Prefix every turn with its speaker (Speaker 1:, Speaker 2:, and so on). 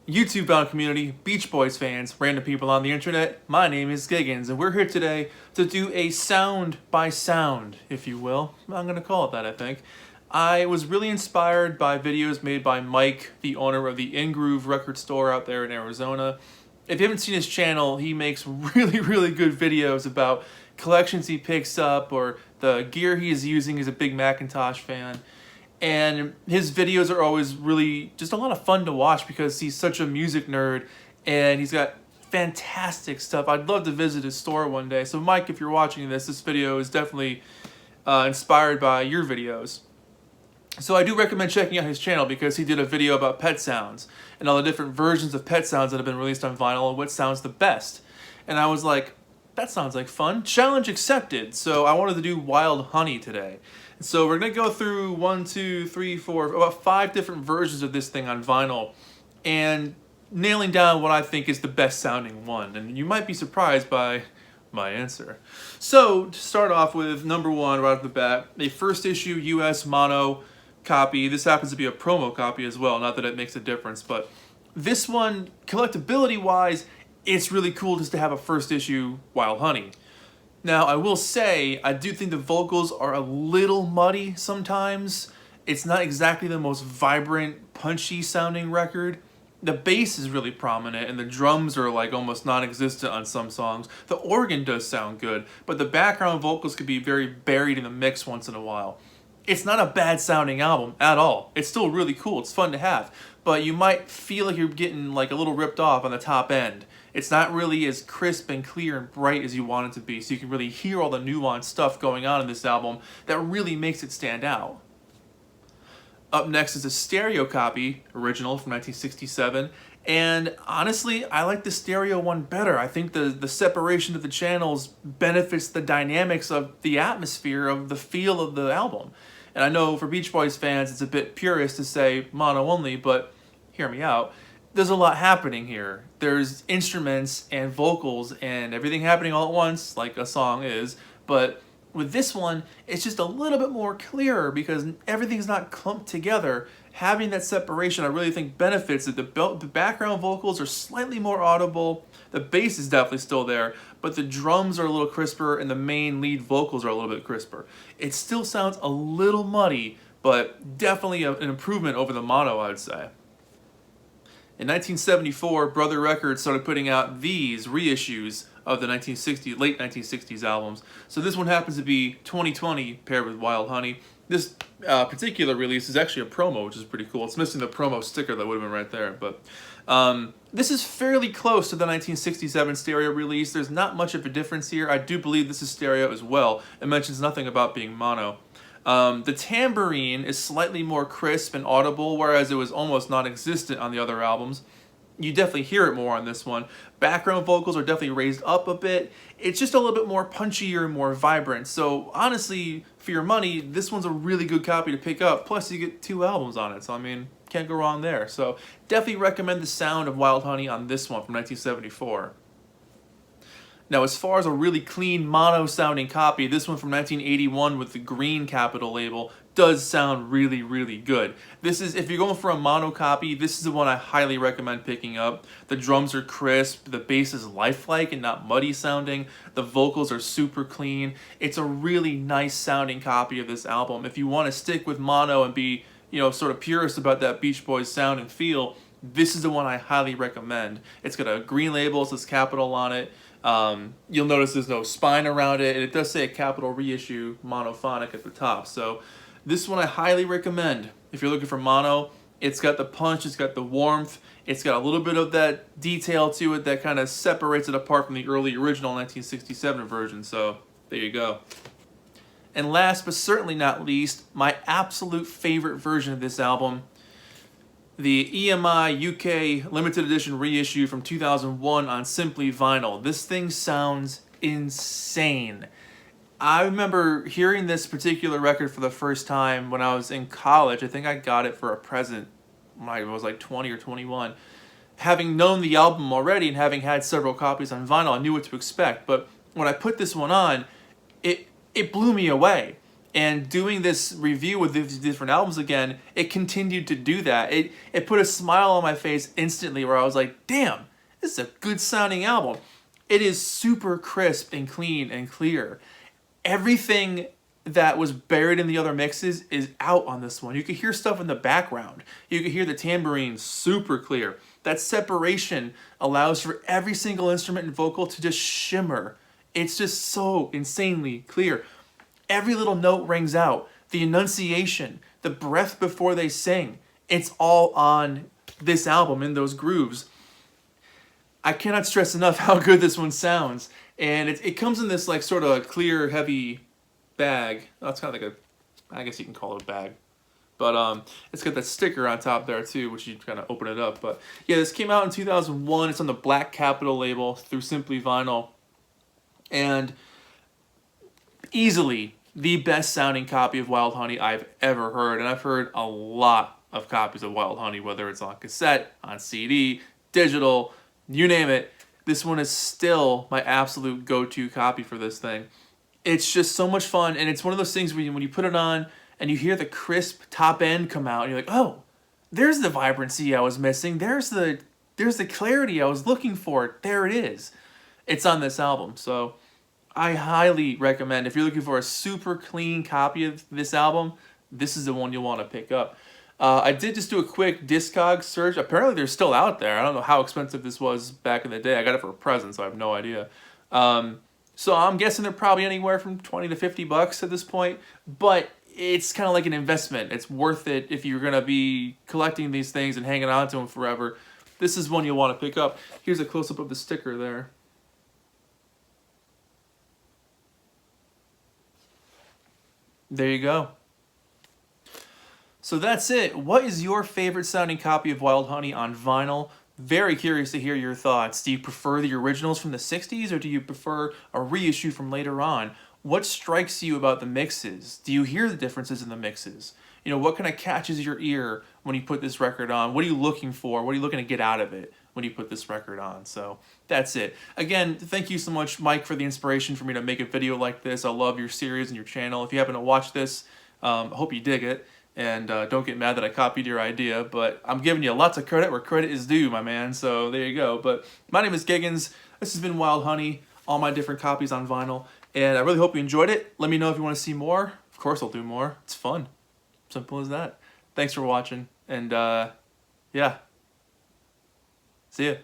Speaker 1: YouTube bound community, Beach Boys fans, random people on the internet, my name is Giggens, and we're here today to do a sound by sound, if you will. I'm going to call it that, I think. I was really inspired by videos made by Mike, the owner of the In Groove record store out there in Arizona. If you haven't seen his channel, he makes really good videos about collections he picks up or the gear he is using. He's a big Macintosh fan. And his videos are always really just a lot of fun to watch because he's such a music nerd and he's got fantastic stuff. I'd love to visit his store one day. So Mike, if you're watching this video is definitely inspired by your videos. So I do recommend checking out his channel because he did a video about pet sounds and all the different versions of pet sounds that have been released on vinyl and what sounds the best. And I was like, that sounds like fun. Challenge accepted. So I wanted to do Wild Honey today. So we're going to go through about 5 different versions of this thing on vinyl and nailing down what I think is the best sounding one. And you might be surprised by my answer. So to start off with number 1 right off the bat, a first issue US mono copy. This happens to be a promo copy as well, not that it makes a difference, but this one, collectability wise, it's really cool just to have a first issue Wild Honey. Now, I will say, I do think the vocals are a little muddy sometimes. It's not exactly the most vibrant, punchy sounding record. The bass is really prominent and the drums are like almost non-existent on some songs. The organ does sound good, but the background vocals could be very buried in the mix once in a while. It's not a bad sounding album at all. It's still really cool, it's fun to have, but you might feel like you're getting like a little ripped off on the top end. It's not really as crisp and clear and bright as you want it to be, so you can really hear all the nuanced stuff going on in this album that really makes it stand out. Up next is a stereo copy, original from 1967, and honestly, I like the stereo one better. I think the separation of the channels benefits the dynamics of the atmosphere of the feel of the album. And I know for Beach Boys fans, it's a bit purist to say mono only, but hear me out. There's a lot happening here. There's instruments and vocals and everything happening all at once, like a song is, but with this one, it's just a little bit more clearer because everything's not clumped together. Having that separation, I really think benefits it. The background vocals are slightly more audible, the bass is definitely still there, but the drums are a little crisper and the main lead vocals are a little bit crisper. It still sounds a little muddy, but definitely an improvement over the mono, I would say. In 1974, Brother Records started putting out these reissues of the late 1960s albums. So this one happens to be 2020 paired with Wild Honey. This particular release is actually a promo, which is pretty cool. It's missing the promo sticker that would have been right there. But this is fairly close to the 1967 stereo release. There's not much of a difference here. I do believe this is stereo as well. It mentions nothing about being mono. The tambourine is slightly more crisp and audible, whereas it was almost non-existent on the other albums. You definitely hear it more on this one. Background vocals are definitely raised up a bit. It's just a little bit more punchier and more vibrant. So honestly, for your money, this one's a really good copy to pick up. Plus you get 2 albums on it, so I mean, can't go wrong there. So definitely recommend the sound of Wild Honey on this one from 1974. Now, as far as a really clean mono-sounding copy, this one from 1981 with the green Capitol label does sound really good. This is, if you're going for a mono copy, this is the one I highly recommend picking up. The drums are crisp, the bass is lifelike and not muddy sounding, the vocals are super clean. It's a really nice sounding copy of this album. If you want to stick with mono and be, sort of purist about that Beach Boys sound and feel, this is the one I highly recommend. It's got a green label, it says Capitol on it. You'll notice there's no spine around it, and it does say a Capitol reissue monophonic at the top. So this one I highly recommend. If you're looking for mono, it's got the punch, it's got the warmth, it's got a little bit of that detail to it that kind of separates it apart from the early original 1967 version. So there you go. And last but certainly not least, my absolute favorite version of this album, the EMI UK limited edition reissue from 2001 on Simply Vinyl. This thing sounds insane. I remember hearing this particular record for the first time when I was in college. I think I got it for a present when I was like 20 or 21. Having known the album already and having had several copies on vinyl, I knew what to expect. But when I put this one on, it blew me away. And doing this review with these different albums again, it continued to do that. It put a smile on my face instantly where I was like, damn, this is a good sounding album. It is super crisp and clean and clear. Everything that was buried in the other mixes is out on this one. You could hear stuff in the background. You could hear the tambourine super clear. That separation allows for every single instrument and vocal to just shimmer. It's just so insanely clear. Every little note rings out. The enunciation, the breath before they sing, it's all on this album in those grooves. I cannot stress enough how good this one sounds. And it comes in this like sort of clear, heavy bag. Oh, it's kind of like I guess you can call it a bag. But it's got that sticker on top there too, which you kind of open it up. But yeah, this came out in 2001. It's on the Black Capital label through Simply Vinyl. And easily the best sounding copy of Wild Honey I've ever heard. And I've heard a lot of copies of Wild Honey, whether it's on cassette, on CD, digital, you name it. This one is still my absolute go-to copy for this thing. It's just so much fun, and it's one of those things where when you put it on and you hear the crisp top end come out, and you're like, oh, there's the vibrancy I was missing. There's the clarity I was looking for. There it is. It's on this album, so I highly recommend, if you're looking for a super clean copy of this album, this is the one you'll want to pick up. I did just do a quick Discogs search. Apparently they're still out there. I don't know how expensive this was back in the day. I got it for a present, so I have no idea. So I'm guessing they're probably anywhere from 20 to 50 bucks at this point, but it's kind of like an investment. It's worth it if you're going to be collecting these things and hanging on to them forever. This is one you'll want to pick up. Here's a close-up of the sticker there. There you go. So that's it. What is your favorite sounding copy of Wild Honey on vinyl? Very curious to hear your thoughts. Do you prefer the originals from the 60s, or do you prefer a reissue from later on? What strikes you about the mixes? Do you hear the differences in the mixes? You know, what kind of catches your ear when you put this record on? What are you looking for? What are you looking to get out of it when you put this record on? So that's it. Again, thank you so much, Mike, for the inspiration for me to make a video like this. I love your series and your channel. If you happen to watch this, I hope you dig it. And don't get mad that I copied your idea, but I'm giving you lots of credit where credit is due, my man. So there you go. But my name is Giggens. This has been Wild Honey, all my different copies on vinyl. And I really hope you enjoyed it. Let me know if you want to see more. Of course I'll do more. It's fun. Simple as that. Thanks for watching. And yeah. See ya.